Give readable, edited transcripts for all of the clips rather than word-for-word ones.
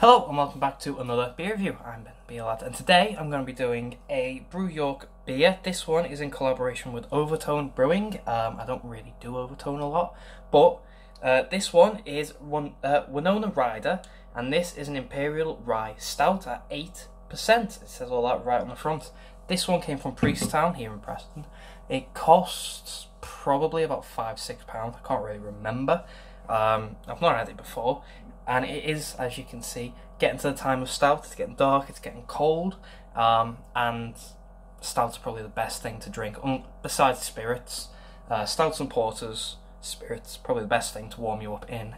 Hello and welcome back to another beer review. I'm Ben Beerlad and today I'm going to be doing a Brew York beer. This one is in collaboration with Overtone Brewing. I don't really do Overtone a lot, but this one is Winona Ryeder, and this is an Imperial Rye Stout at 8%. It says all that right on the front. This one came from Priesttown here in Preston. It costs probably about £5-6. I can't really remember. I've not had it before. And it is, as you can see, getting to the time of stout. It's getting dark, it's getting cold, and stout's probably the best thing to drink, besides spirits. Stouts and porters, spirits, probably the best thing to warm you up in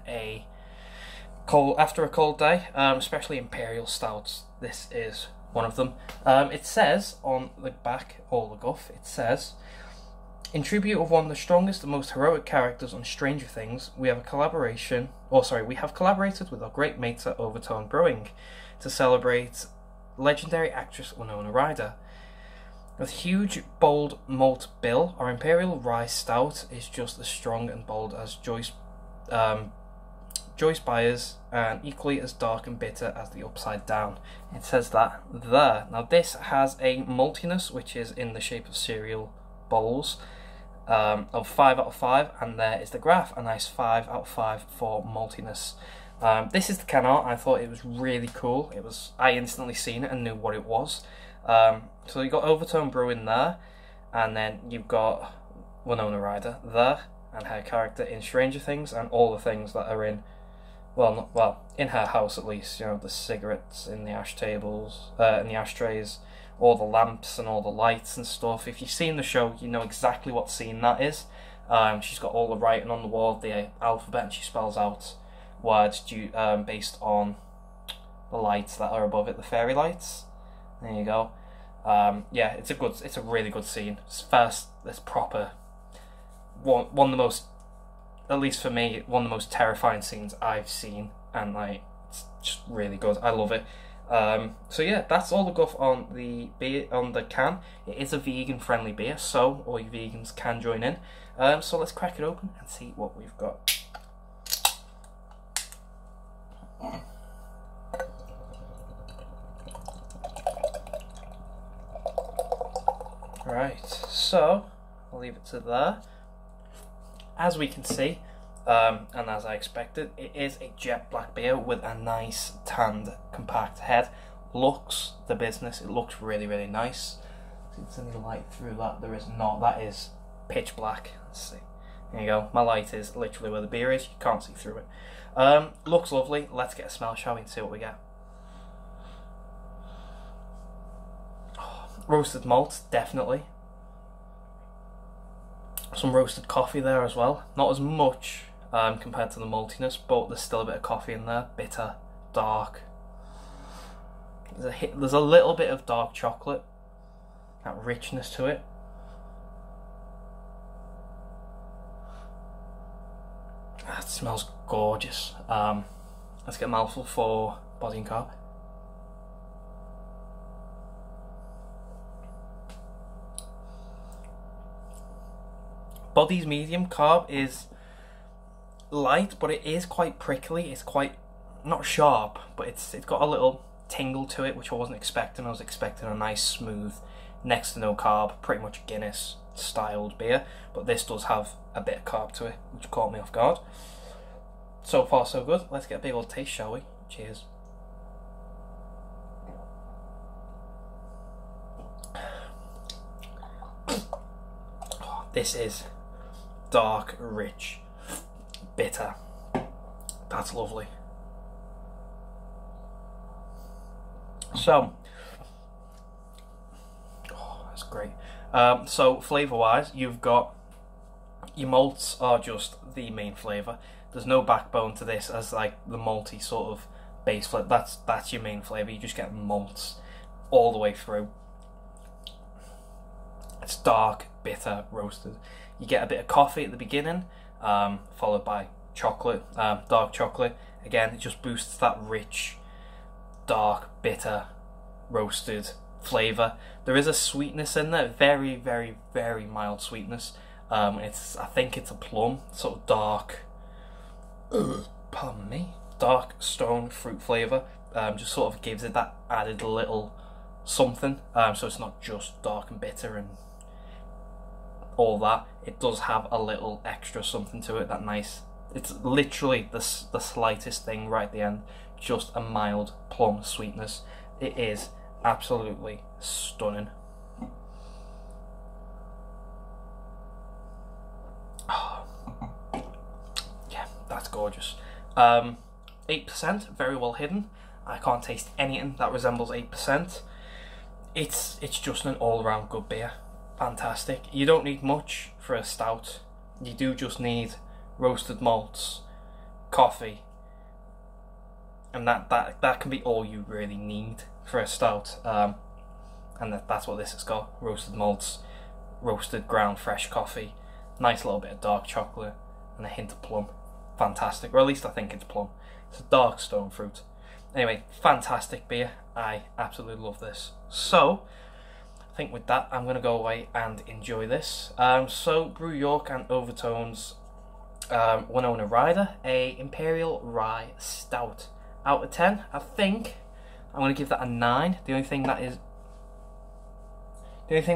after a cold day, especially Imperial Stouts. This is one of them. It says on the back, or the guff, it says, in tribute of one of the strongest and most heroic characters on Stranger Things, we have collaborated with our great mates at Overtone Brewing to celebrate legendary actress Winona Ryder. With huge, bold malt bill, our Imperial Rye Stout is just as strong and bold as Joyce Byers, and equally as dark and bitter as the Upside Down. It says that there. Now this has a maltiness which is in the shape of cereal bowls. Of 5 out of 5, and there is the graph, a nice 5 out of 5 for maltiness. This is the can art. I thought it was really cool. I instantly seen it and knew what it was. So you've got Overtone Brewing there, and then you've got Winona Ryder there, and her character in Stranger Things, and all the things that are in, in her house at least. You know, the cigarettes in the ash tables, in the ashtrays, all the lamps and all the lights and stuff. If you've seen the show, you know exactly what scene that is. She's got all the writing on the wall, the alphabet, and she spells out words based on the lights that are above it, the fairy lights. There you go. Yeah, it's a really good scene. It's proper. One of the most, at least for me, one of the most terrifying scenes I've seen, and like, it's just really good. I love it. So yeah, that's all the guff on the beer, on the can. It is a vegan-friendly beer, so all you vegans can join in. So let's crack it open and see what we've got. Right, so I'll leave it to there. As we can see, and as I expected, it is a jet black beer with a nice tanned compact head. Looks the business. It looks really, really nice. See if there's any light through that. There is not. That is pitch black. Let's see. There you go. My light is literally where the beer is. You can't see through it. Looks lovely. Let's get a smell, shall we, and see what we get. Oh, roasted malt, definitely. Some roasted coffee there as well. Not as much compared to the maltiness, but there's still a bit of coffee in there. Bitter, dark. There's a little bit of dark chocolate, that richness to it. That smells gorgeous. Let's get a mouthful for body and carb. Body's medium, carb is light, but it is quite prickly. It's quite, not sharp, but it's got a little tingle to it, which I wasn't expecting. I was expecting a nice, smooth, next to no carb, pretty much Guinness styled beer, but this does have a bit of carb to it, which caught me off guard. So far so good. Let's get a big old taste, shall we? Cheers. Oh, this is dark, rich, bitter. That's lovely. So, oh, that's great. So flavour wise, you've got your malts are just the main flavour. There's no backbone to this as like the malty sort of base flavour. That's your main flavour. You just get malts all the way through. It's dark, bitter, roasted. You get a bit of coffee at the beginning, followed by chocolate, dark chocolate. Again, it just boosts that rich, dark, bitter, roasted flavour. There is a sweetness in there, very, very, very mild sweetness. I think it's a plum, sort of dark, pardon me, dark stone fruit flavour. just sort of gives it that added little something. So it's not just dark and bitter and all that. It does have a little extra something to it, that nice. It's literally the slightest thing right at the end, just a mild plum sweetness. It is absolutely stunning. Oh, yeah, that's gorgeous. 8%, very well hidden. I can't taste anything that resembles 8%. It's just an all-around good beer. Fantastic. You don't need much for a stout. You do just need roasted malts, coffee, and that can be all you really need for a stout. And that's what this has got: roasted malts, roasted ground fresh coffee, nice little bit of dark chocolate, and a hint of plum. Fantastic, or at least I think it's plum. It's a dark stone fruit. Anyway, fantastic beer. I absolutely love this. So I think with that, I'm going to go away and enjoy this. So Brew York and Overtone's Winona Ryeder, a Imperial Rye Stout. Out of 10, I think I'm going to give that a 9. The only thing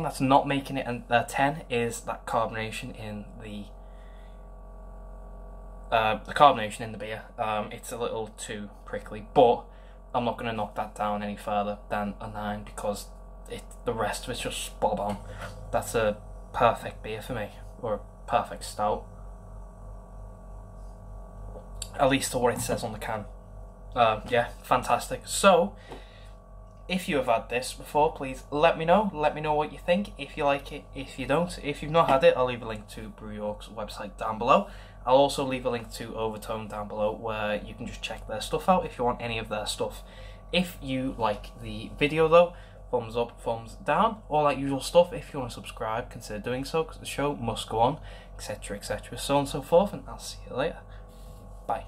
that's not making it a 10 is that carbonation in the beer. It's a little too prickly, but I'm not going to knock that down any further than a 9 because the rest of it's just spot on. That's a perfect beer for me, or a perfect stout, at least to what it says on the can. Yeah, fantastic. So if you have had this before, please let me know. Let me know what you think, if you like it, if you don't. If you've not had it, I'll leave a link to Brew York's website down below. I'll also leave a link to Overtone down below where you can just check their stuff out if you want any of their stuff. If you like the video though, thumbs up, thumbs down, all that usual stuff. If you want to subscribe, consider doing so because the show must go on, etc, etc, so on and so forth, and I'll see you later. Bye.